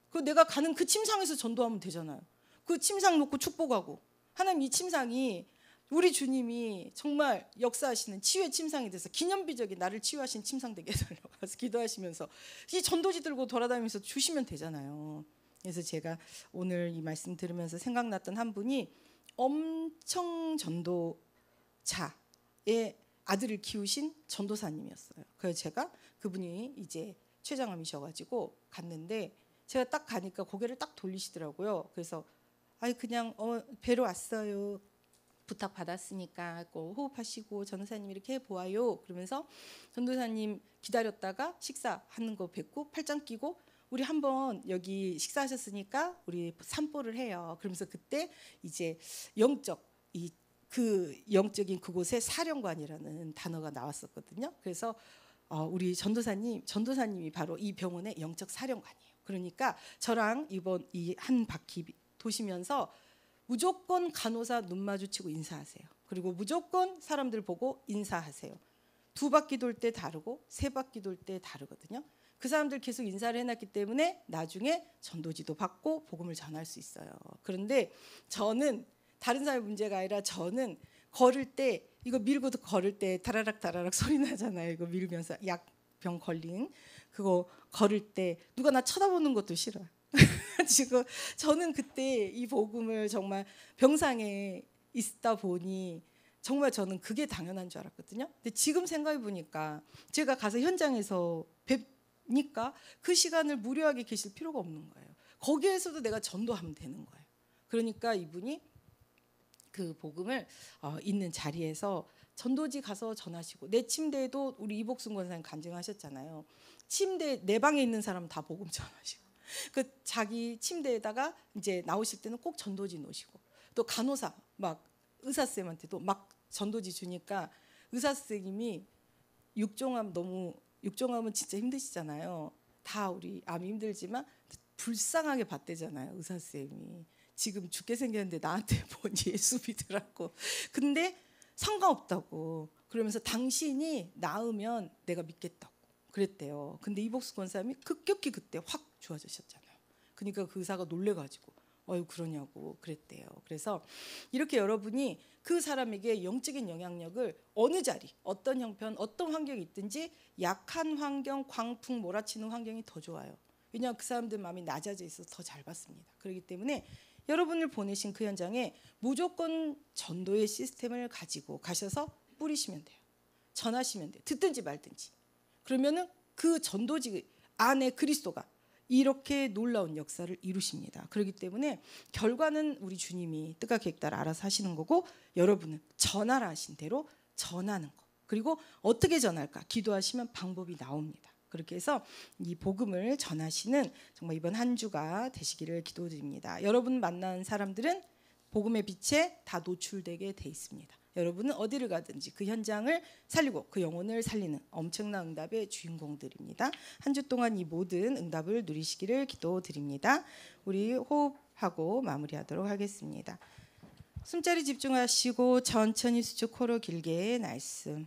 그 내가 가는 그 침상에서 전도하면 되잖아요. 그 침상 놓고 축복하고 하나님 이 침상이 우리 주님이 정말 역사하시는 치유의 침상이 돼서 기념비적인 나를 치유하신 침상 되게 해달라고 해서 기도하시면서 이 전도지 들고 돌아다니면서 주시면 되잖아요. 그래서 제가 오늘 이 말씀 들으면서 생각났던 한 분이 엄청 전도자의 아들을 키우신 전도사님이었어요. 그래서 제가 그분이 이제 췌장암이셔가지고 갔는데 제가 딱 가니까 고개를 딱 돌리시더라고요. 그래서 아이 그냥 뵈러 왔어요. 부탁 받았으니까 호흡하시고 전도사님 이렇게 해보아요. 그러면서 전도사님 기다렸다가 식사하는 거 뵙고 팔짱 끼고 우리 한번 여기 식사하셨으니까 우리 산보를 해요. 그러면서 그때 이제 영적인 그곳에 사령관이라는 단어가 나왔었거든요. 그래서 우리 전도사님이 바로 이 병원의 영적 사령관이에요. 그러니까 저랑 이번 이 한 바퀴 도시면서 무조건 간호사 눈 마주치고 인사하세요. 그리고 무조건 사람들 보고 인사하세요. 2바퀴 돌 때 다르고 3바퀴 돌 때 다르거든요. 그 사람들 계속 인사를 해놨기 때문에 나중에 전도지도 받고 복음을 전할 수 있어요. 그런데 저는 다른 사람의 문제가 아니라 저는 걸을 때 이거 밀고도 걸을 때 다라락 다라락 소리 나잖아요. 이거 밀면서 약병 걸린 그거 걸을 때 누가 나 쳐다보는 것도 싫어요. 지금 저는 그때 이 복음을 정말 병상에 있다 보니 정말 저는 그게 당연한 줄 알았거든요. 근데 지금 생각해 보니까 제가 가서 현장에서 뵙니까 그 시간을 무료하게 계실 필요가 없는 거예요. 거기에서도 내가 전도하면 되는 거예요. 그러니까 이분이 그 복음을 있는 자리에서 전도지 가서 전하시고 내 침대에도 우리 이복순 권사님 간증하셨잖아요. 침대 내 방에 있는 사람 다 복음 전하시고 그 자기 침대에다가 이제 나오실 때는 꼭 전도지 놓으시고 또 간호사 막 의사 쌤한테도 막 전도지 주니까 의사 선생님이 육종암은 진짜 힘드시잖아요. 다 우리 암 힘들지만 불쌍하게 봤대잖아요. 의사 쌤이 지금 죽게 생겼는데 나한테 뭔 예수 믿으라고. 근데 상관없다고. 그러면서 당신이 나으면 내가 믿겠다고 그랬대요. 근데 이복수 권사님이 급격히 그때 확 좋아지셨잖아요. 그러니까 그 의사가 놀래가지고 그러냐고 그랬대요. 그래서 이렇게 여러분이 그 사람에게 영적인 영향력을 어느 자리, 어떤 형편, 어떤 환경이 있든지 약한 환경, 광풍 몰아치는 환경이 더 좋아요. 왜냐하면 그 사람들 마음이 낮아져 있어서 더 잘 받습니다. 그렇기 때문에 여러분을 보내신 그 현장에 무조건 전도의 시스템을 가지고 가셔서 뿌리시면 돼요. 전하시면 돼요. 듣든지 말든지. 그러면은 그 전도지 안에 그리스도가 이렇게 놀라운 역사를 이루십니다. 그렇기 때문에 결과는 우리 주님이 뜻과 계획 따라 알아서 하시는 거고 여러분은 전하라 하신 대로 전하는 거. 그리고 어떻게 전할까? 기도하시면 방법이 나옵니다. 그렇게 해서 이 복음을 전하시는 정말 이번 한 주가 되시기를 기도드립니다. 여러분 만난 사람들은 복음의 빛에 다 노출되게 돼 있습니다. 여러분은 어디를 가든지 그 현장을 살리고 그 영혼을 살리는 엄청난 응답의 주인공들입니다. 한 주 동안 이 모든 응답을 누리시기를 기도드립니다. 우리 호흡하고 마무리하도록 하겠습니다. 숨자리 집중하시고 천천히 수축 코로 길게 날씀.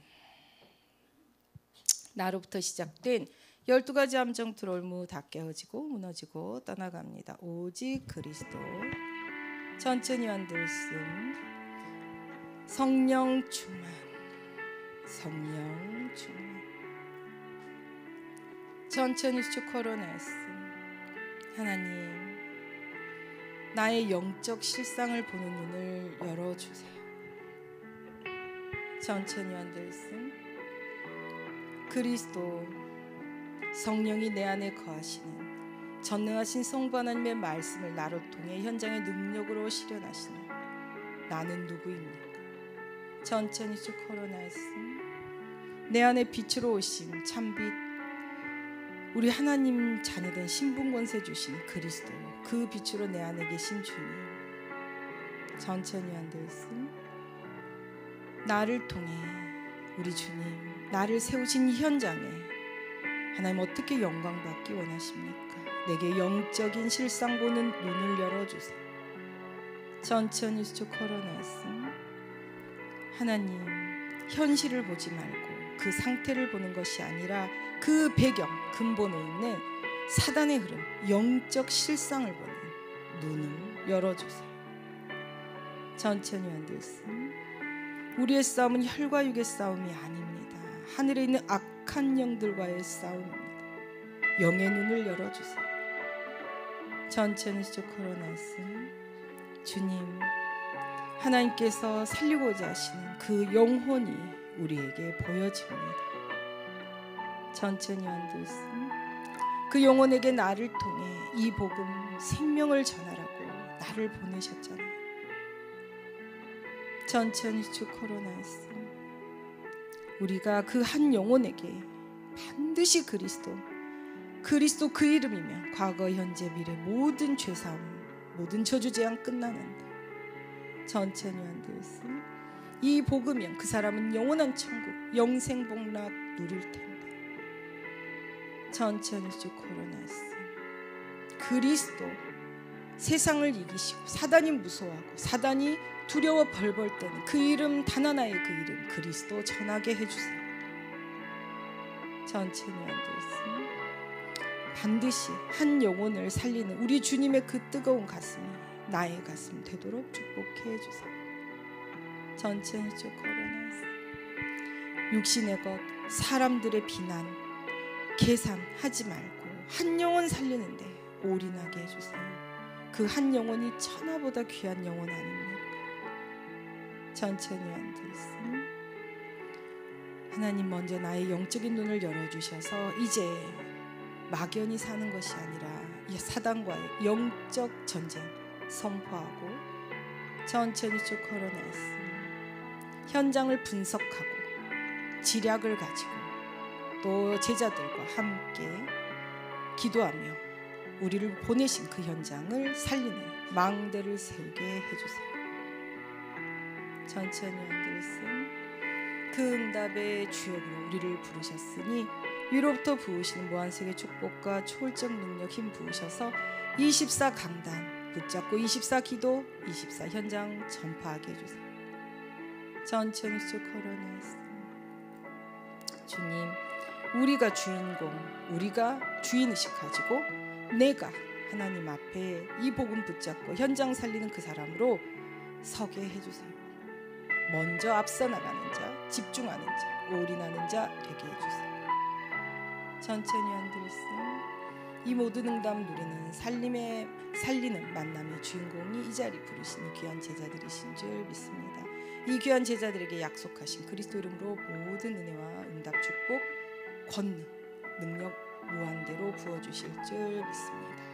나로부터 시작된 12가지 함정 트롤무 다 깨어지고 무너지고 떠나갑니다. 오직 그리스도. 천천히 한들씀. 성령 충만. 성령 충만. 천천히 수축 코로 날씀. 하나님, 나의 영적 실상을 보는 눈을 열어주세요. 천천히 한들씀. 그리스도 성령이 내 안에 거하시는 전능하신 성부 하나님의 말씀을 나로 통해 현장의 능력으로 실현하시는 나는 누구입니까? 천천히 쭉 걸어 말씀. 내 안에 빛으로 오신 참빛 우리 하나님 자녀된 신분 권세 주신 그리스도 그 빛으로 내 안에 계신 주님 천천히 한들씀. 나를 통해 우리 주님 나를 세우신 이 현장에 하나님 어떻게 영광 받기 원하십니까? 내게 영적인 실상 보는 눈을 열어주세요. 천천히 수축 걸어놨음. 하나님 현실을 보지 말고 그 상태를 보는 것이 아니라 그 배경 근본에 있는 사단의 흐름 영적 실상을 보는 눈을 열어주세요. 천천히 한들씀. 우리의 싸움은 혈과 육의 싸움이 아닙니다. 하늘에 있는 악한 영들과의 싸움입니다. 영의 눈을 열어주세요. 천천히 쭉 걸어놨음. 주님, 하나님께서 살리고자 하시는 그 영혼이 우리에게 보여집니다. 천천히 한들씀. 그 영혼에게 나를 통해 이 복음 생명을 전하라고 나를 보내셨잖아요. 천천히 쭉 걸어놨어. 우리가 그 한 영혼에게 반드시 그리스도 그 이름이면 과거 현재 미래 모든 죄사함 모든 저주재앙 끝나는데 천천히 앉으세요. 이 복음이면 그 사람은 영원한 천국 영생복락 누릴 텐데 천천히 쭉 걸어놨어. 그리스도 세상을 이기시고 사단이 무서워하고 사단이 두려워 벌벌 떠는 그 이름 단 하나의 그 이름 그리스도 전하게 해주세요. 천천히 앉아있으면 반드시 한 영혼을 살리는 우리 주님의 그 뜨거운 가슴이 나의 가슴 되도록 축복해 주세요. 천천히 쭉 걸어내세요. 육신의 것 사람들의 비난 계산하지 말고 한 영혼 살리는데 올인하게 해주세요. 그 한 영혼이 천하보다 귀한 영혼 아닙니까? 천천히 앉아있으면 하나님 먼저 나의 영적인 눈을 열어주셔서 이제 막연히 사는 것이 아니라 이 사단과의 영적 전쟁 선포하고 천천히 쭉 걸어놨으면 현장을 분석하고 지략을 가지고 또 제자들과 함께 기도하며 우리를 보내신 그 현장을 살리는 망대를 세우게 해주세요. 천천히 앉아있으면 그 응답의 주역으로 우리를 부르셨으니 위로부터 부으시는 무한색의 축복과 초월적 능력 힘 부으셔서 24 강단 붙잡고 24 기도 24 현장 전파하게 해주세요. 천천히 쭉 걸어내었습니다. 주님 우리가 주인공 우리가 주인의식 가지고 내가 하나님 앞에 이 복음 붙잡고 현장 살리는 그 사람으로 서게 해주세요. 먼저 앞서 나가는 자 집중하는 자 올인하는 자 되게 해주세요. 천천히 앉으시면 이 모든 응답 누리는 살리는 만남의 주인공이 이 자리 부르신 귀한 제자들이신 줄 믿습니다. 이 귀한 제자들에게 약속하신 그리스도 이름으로 모든 은혜와 응답 축복 권능 능력 무한대로 부어주실 줄 믿습니다.